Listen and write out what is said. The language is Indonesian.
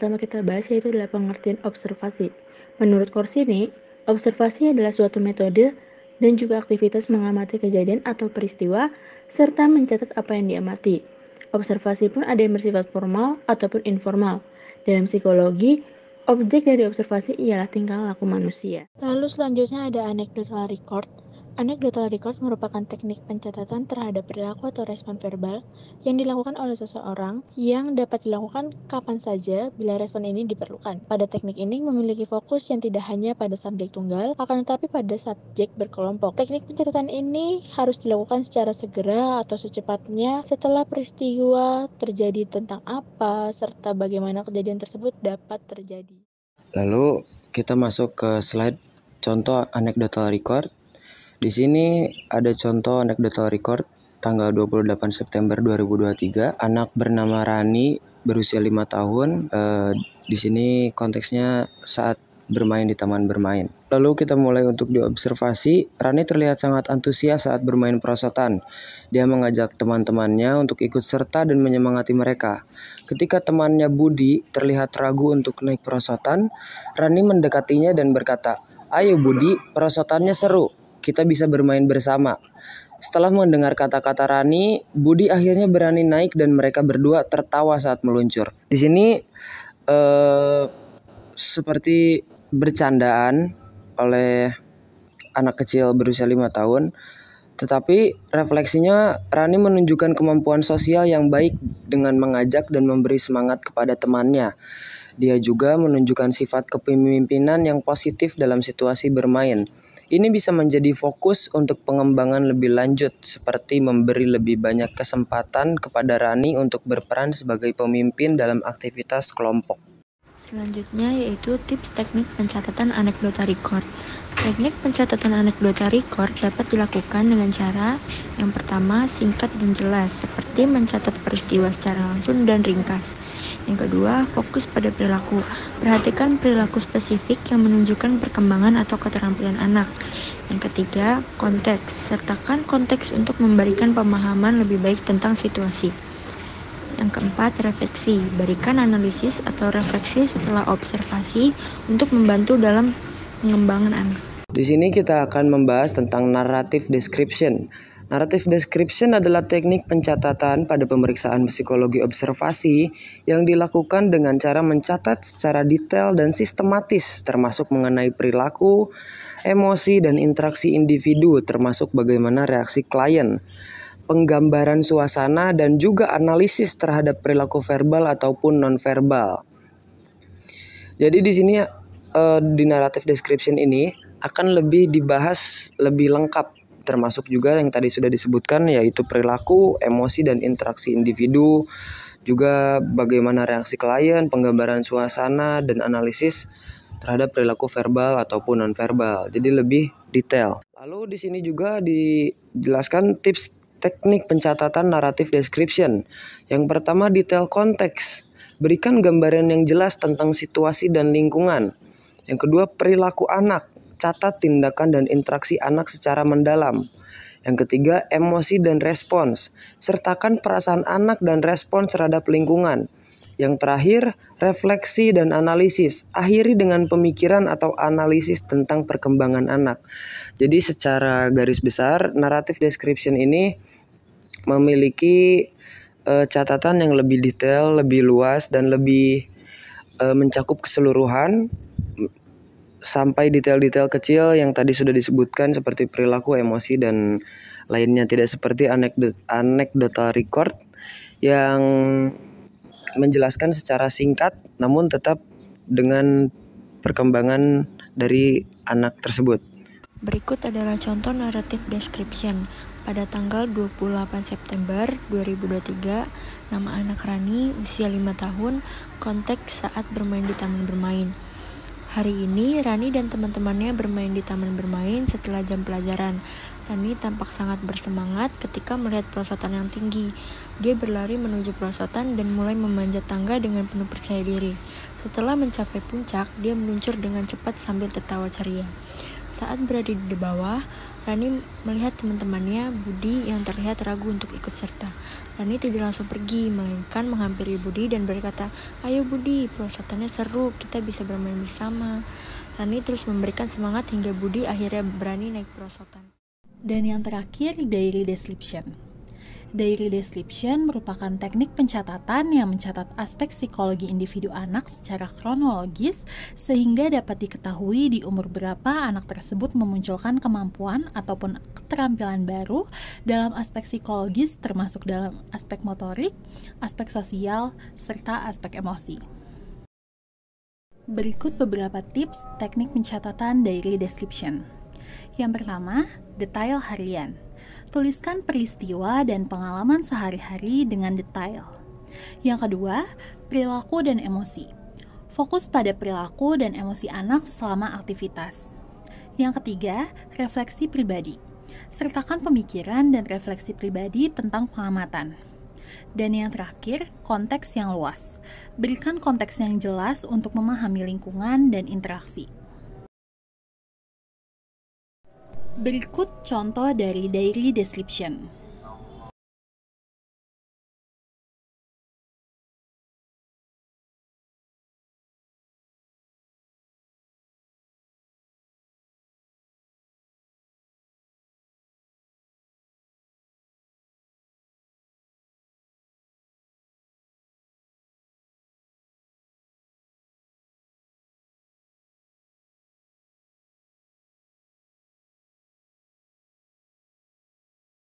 pertama kita bahas yaitu adalah pengertian observasi. Menurut Korsini, observasi adalah suatu metode dan juga aktivitas mengamati kejadian atau peristiwa serta mencatat apa yang diamati. Observasi pun ada yang bersifat formal ataupun informal. Dalam psikologi, objek dari observasi ialah tingkah laku manusia. Lalu selanjutnya ada anecdotal record. Anecdotal record merupakan teknik pencatatan terhadap perilaku atau respon verbal yang dilakukan oleh seseorang yang dapat dilakukan kapan saja bila respon ini diperlukan. Pada teknik ini memiliki fokus yang tidak hanya pada subjek tunggal, akan tetapi pada subjek berkelompok. Teknik pencatatan ini harus dilakukan secara segera atau secepatnya setelah peristiwa terjadi tentang apa, serta bagaimana kejadian tersebut dapat terjadi. Lalu kita masuk ke slide contoh anecdotal record. Di sini ada contoh anecdotal record tanggal 28 September 2023. Anak bernama Rani berusia 5 tahun. Di sini konteksnya saat bermain di taman bermain. Lalu kita mulai untuk diobservasi. Rani terlihat sangat antusias saat bermain perosotan. Dia mengajak teman-temannya untuk ikut serta dan menyemangati mereka. Ketika temannya Budi terlihat ragu untuk naik perosotan, Rani mendekatinya dan berkata, "Ayo Budi, perosotannya seru. Kita bisa bermain bersama." Setelah mendengar kata-kata Rani, Budi akhirnya berani naik dan mereka berdua tertawa saat meluncur. Di sini seperti bercandaan oleh anak kecil berusia 5 tahun, tetapi refleksinya Rani menunjukkan kemampuan sosial yang baik dengan mengajak dan memberi semangat kepada temannya. Dia juga menunjukkan sifat kepemimpinan yang positif dalam situasi bermain. Ini bisa menjadi fokus untuk pengembangan lebih lanjut, seperti memberi lebih banyak kesempatan kepada Rani untuk berperan sebagai pemimpin dalam aktivitas kelompok. Selanjutnya yaitu tips teknik pencatatan anekdota record. Teknik pencatatan anekdota record dapat dilakukan dengan cara yang pertama singkat dan jelas, seperti mencatat peristiwa secara langsung dan ringkas. Yang kedua, fokus pada perilaku. Perhatikan perilaku spesifik yang menunjukkan perkembangan atau keterampilan anak. Yang ketiga, konteks. Sertakan konteks untuk memberikan pemahaman lebih baik tentang situasi. Yang keempat, refleksi. Berikan analisis atau refleksi setelah observasi untuk membantu dalam pengembangan anak. Di sini kita akan membahas tentang narrative description. Narrative description adalah teknik pencatatan pada pemeriksaan psikologi observasi yang dilakukan dengan cara mencatat secara detail dan sistematis, termasuk mengenai perilaku, emosi, dan interaksi individu, termasuk bagaimana reaksi klien, penggambaran suasana, dan juga analisis terhadap perilaku verbal ataupun nonverbal. Jadi di sini di narrative description ini akan lebih dibahas lebih lengkap, termasuk juga yang tadi sudah disebutkan, yaitu perilaku, emosi, dan interaksi individu, juga bagaimana reaksi klien, penggambaran suasana, dan analisis terhadap perilaku verbal ataupun nonverbal. Jadi lebih detail. Lalu di sini juga dijelaskan tips teknik pencatatan narrative description. Yang pertama, detail konteks. Berikan gambaran yang jelas tentang situasi dan lingkungan. Yang kedua, perilaku anak. Catat tindakan dan interaksi anak secara mendalam. Yang ketiga, emosi dan respons. Sertakan perasaan anak dan respons terhadap lingkungan. Yang terakhir, refleksi dan analisis. Akhiri dengan pemikiran atau analisis tentang perkembangan anak. Jadi secara garis besar, narrative description ini memiliki catatan yang lebih detail, lebih luas, dan lebih mencakup keseluruhan sampai detail-detail kecil yang tadi sudah disebutkan seperti perilaku, emosi, dan lainnya. Tidak seperti anecdotal record yang menjelaskan secara singkat namun tetap dengan perkembangan dari anak tersebut. Berikut adalah contoh narrative description. Pada tanggal 28 September 2023, nama anak Rani usia 5 tahun, konteks saat bermain di taman bermain. Hari ini, Rani dan teman-temannya bermain di taman bermain setelah jam pelajaran. Rani tampak sangat bersemangat ketika melihat perosotan yang tinggi. Dia berlari menuju perosotan dan mulai memanjat tangga dengan penuh percaya diri. Setelah mencapai puncak, dia meluncur dengan cepat sambil tertawa ceria. Saat berada di bawah, Rani melihat teman-temannya Budi yang terlihat ragu untuk ikut serta. Rani tidak langsung pergi, melainkan menghampiri Budi dan berkata, "Ayo Budi, perosotannya seru, kita bisa bermain bersama." Rani terus memberikan semangat hingga Budi akhirnya berani naik perosotan. Dan yang terakhir, diary description. Diary description merupakan teknik pencatatan yang mencatat aspek psikologi individu anak secara kronologis sehingga dapat diketahui di umur berapa anak tersebut memunculkan kemampuan ataupun keterampilan baru dalam aspek psikologis termasuk dalam aspek motorik, aspek sosial, serta aspek emosi. Berikut beberapa tips teknik pencatatan diary description. Yang pertama, detail harian. Tuliskan peristiwa dan pengalaman sehari-hari dengan detail. Yang kedua, perilaku dan emosi. Fokus pada perilaku dan emosi anak selama aktivitas. Yang ketiga, refleksi pribadi. Sertakan pemikiran dan refleksi pribadi tentang pengamatan. Dan yang terakhir, konteks yang luas. Berikan konteks yang jelas untuk memahami lingkungan dan interaksi. Berikut contoh dari diary description.